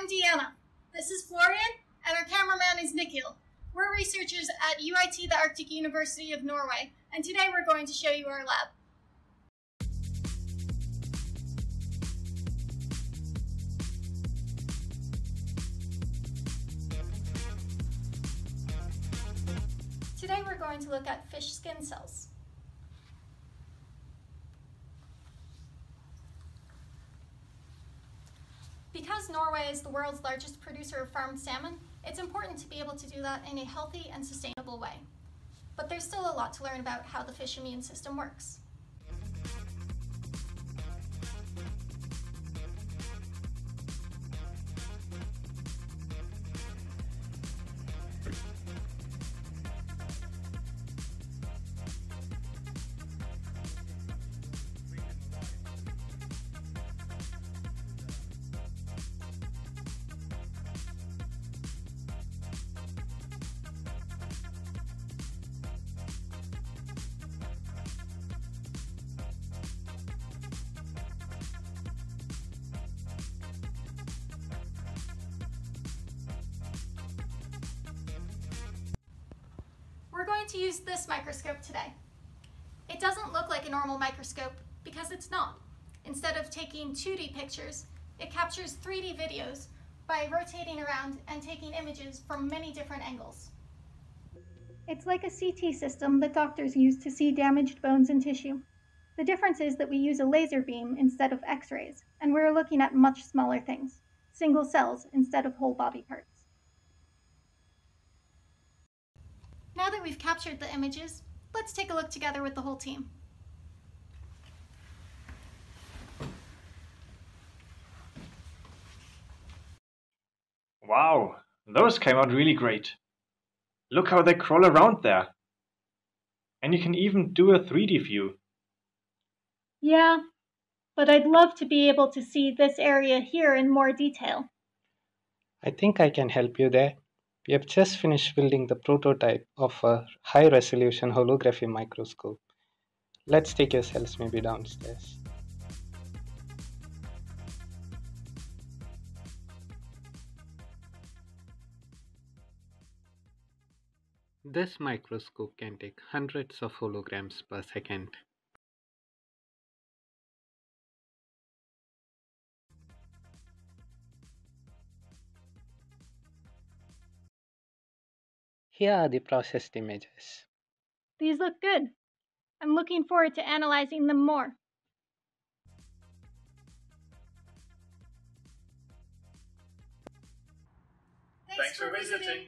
I'm Deanna. This is Florian, and our cameraman is Nikhil. We're researchers at UiT, the Arctic University of Norway, and today we're going to show you our lab. Today we're going to look at fish skin cells. Because Norway is the world's largest producer of farmed salmon, it's important to be able to do that in a healthy and sustainable way. But there's still a lot to learn about how the fish immune system works. We're going to use this microscope today. It doesn't look like a normal microscope because it's not. Instead of taking 2D pictures, it captures 3D videos by rotating around and taking images from many different angles. It's like a CT system that doctors use to see damaged bones and tissue. The difference is that we use a laser beam instead of X-rays, and we're looking at much smaller things, single cells instead of whole body parts. Now that we've captured the images, let's take a look together with the whole team. Wow, those came out really great. Look how they crawl around there. And you can even do a 3D view. Yeah, but I'd love to be able to see this area here in more detail. I think I can help you there. We have just finished building the prototype of a high-resolution holography microscope. Let's take your cells maybe downstairs. This microscope can take hundreds of holograms per second. Here are the processed images. These look good. I'm looking forward to analyzing them more. Thanks for visiting.